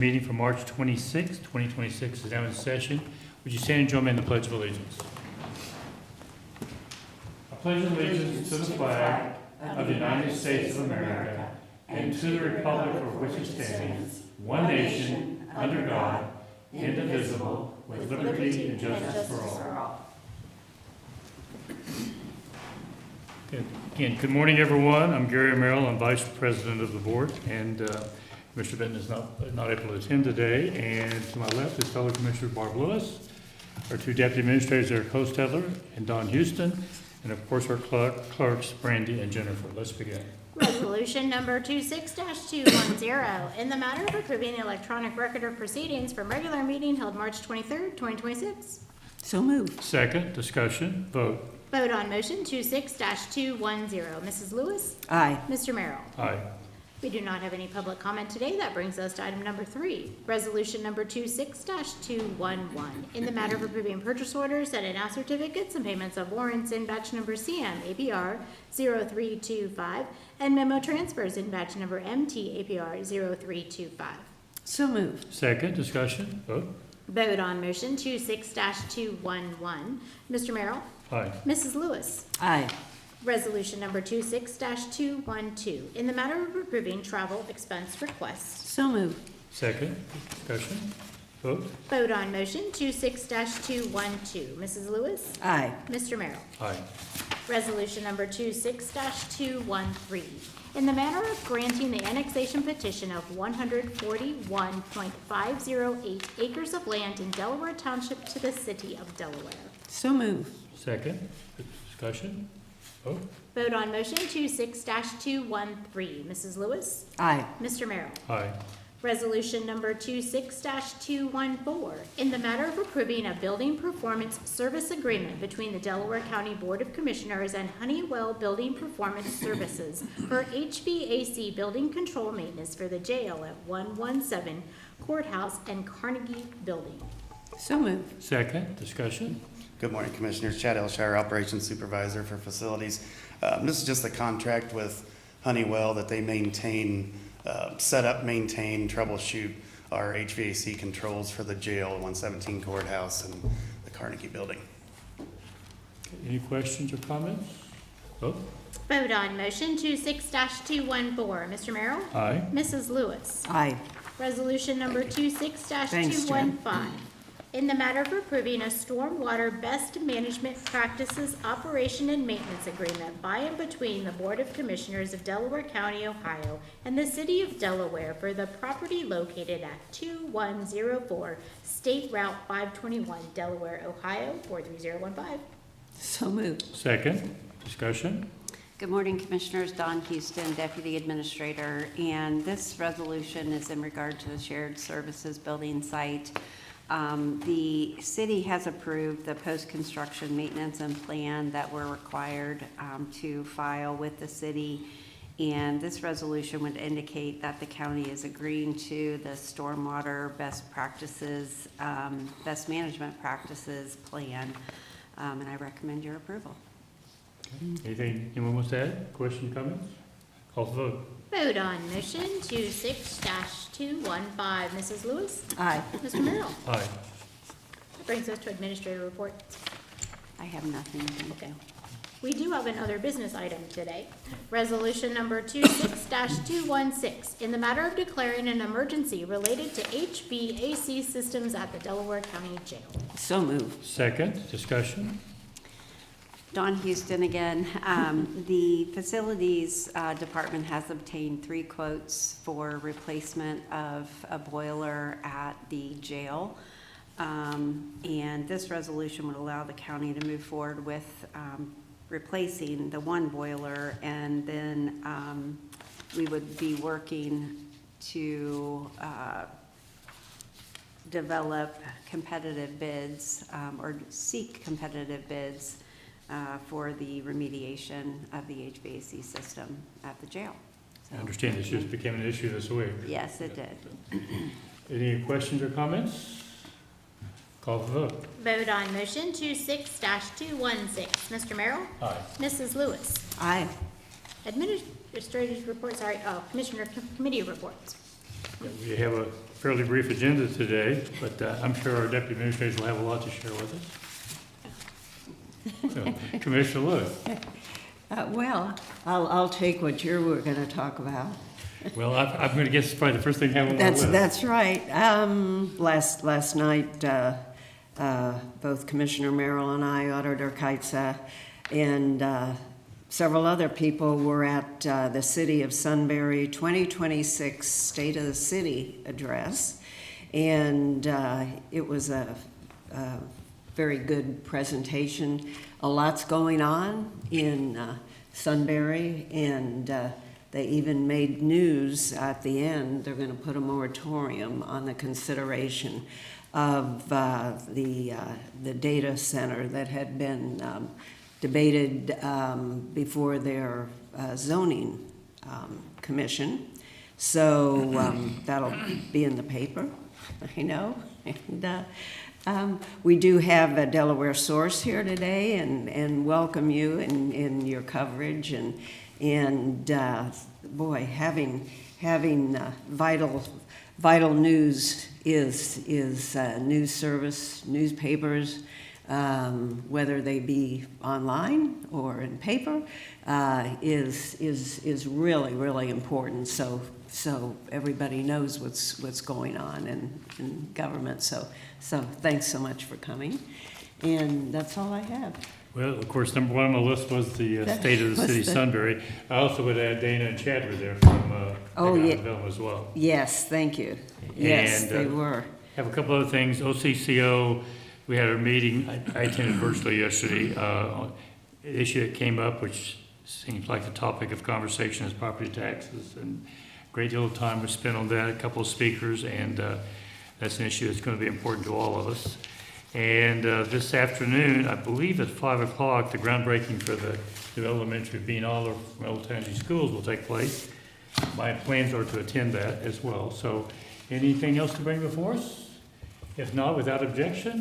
Meeting for March 26, 2026 is now in session. Would you stand and join me in the Pledge of Allegiance? I pledge allegiance to the flag of the United States of America and to the republic for which it stands, one nation, under God, indivisible, with liberty and justice for all. Again, good morning, everyone. I'm Gary Merrill. I'm Vice President of the Board, and Mr. Benton is not able to attend today. And to my left is fellow Commissioner Barb Lewis, our two Deputy Administrators, Eric Hostetler and Don Houston, and of course our clerks, Brandy and Jennifer. Let's begin. Resolution number 26-210, in the matter of approving the electronic record of proceedings from regular meeting held March 23rd, 2026. So moved. Second, discussion, vote. Vote on motion 26-210. Mrs. Lewis? Aye. Mr. Merrill? Aye. We do not have any public comment today. That brings us to item number 3, resolution number 26-211, in the matter of approving purchase orders, setting out certificates, and payments of warrants in batch number CM APR 0325 and memo transfers in batch number MT APR 0325. So moved. Second, discussion, vote. Vote on motion 26-211. Mr. Merrill? Aye. Mrs. Lewis? Aye. Resolution number 26-212, in the matter of approving travel expense requests. So moved. Second, discussion, vote. Vote on motion 26-212. Mrs. Lewis? Aye. Mr. Merrill? Aye. Resolution number 26-213, in the matter of granting the annexation petition of 141.508 acres of land in Delaware Township to the city of Delaware. So moved. Second, discussion, vote. Vote on motion 26-213. Mrs. Lewis? Aye. Mr. Merrill? Aye. Resolution number 26-214, in the matter of approving a building performance service agreement between the Delaware County Board of Commissioners and Honeywell Building Performance Services for HVAC building control maintenance for the jail at 117 Courthouse and Carnegie Building. So moved. Second, discussion, Good morning, Commissioners. Chad Elshire, Operations Supervisor for Facilities. This is just a contract with Honeywell that they maintain, set up, maintain, troubleshoot our HVAC controls for the jail, 117 Courthouse, and the Carnegie Building. any questions or comments? Vote. Vote on motion 26-214. Mr. Merrill? Aye. Mrs. Lewis? Aye. Resolution number 26-215, in the matter of approving a stormwater best management practices operation and maintenance agreement by and between the Board of Commissioners of Delaware County, Ohio, and the City of Delaware for the property located at 2104 State Route 521, Delaware, Ohio, 43015. So moved. Second, discussion, Good morning, Commissioners. Don Houston, Deputy Administrator, and this resolution is in regard to the shared services building site. The city has approved the post-construction maintenance and plan that we're required to file with the city, and this resolution would indicate that the county is agreeing to the stormwater best practices, best management practices plan, and I recommend your approval. anything anyone wants to add, questions, comments? Call for vote. Vote on motion 26-215. Mrs. Lewis? Aye. Mr. Merrill? Aye. That brings us to administrator reports. I have nothing. Thank Okay. you. We do have another business item today. Resolution number 26-216, in the matter of declaring an emergency related to HVAC systems at the Delaware County Jail. So moved. Second, discussion, Don Houston again. The Facilities Department has obtained 3 quotes for replacement of a boiler at the jail. And this resolution would allow the county to move forward with replacing the one boiler, and then we would be working to develop competitive bids or seek competitive bids for the remediation of the HVAC system at the jail. I understand this just became an issue this week. Yes, it did. Any questions or comments? Call for vote. Vote on motion 26-216. Mr. Merrill? Aye. Mrs. Lewis? Aye. Administrator's report, Commissioner committee reports. We have a fairly brief agenda today, but I'm sure our deputy administrators will have a lot to share with us. So, Commissioner Lewis. Well, I'll take what you were going to talk about. Well, I'm going to guess it's probably the first thing I have on my list. That's right. Last night, both Commissioner Merrill and I, Auditor Kaitsa, and several other people were at the City of Sunbury 2026 State of the City address, and it was a very good presentation. A lot's going on in Sunbury, and they even made news at the end. They're going to put a moratorium on the consideration of the data center that had been debated before their zoning commission. So that'll be in the paper, I know. And we do have a Delaware source here today, and welcome you in your coverage. And boy, having vital news is news service, newspapers, whether they be online or in paper, is really important. So everybody knows what's going on in government. So thanks so much for coming, and that's all I have. Well, of course, number one on the list was the State of the City Sunbury. I also would add Dana and Chad were there from Economic Development as well. Yes, thank you. Yes, And, they were. Have a couple other things. OCCO, we had a meeting. I attended virtually yesterday. An issue that came up, which seems like the topic of conversation, is property taxes. And a great deal of time was spent on that, a couple of speakers, and that's an issue that's going to be important to all of us. And this afternoon, I believe at 5 o'clock, the groundbreaking for the new elementary being all of Old Tansy schools will take place. My plans are to attend that as well. So anything else to bring before us? If not, without objection,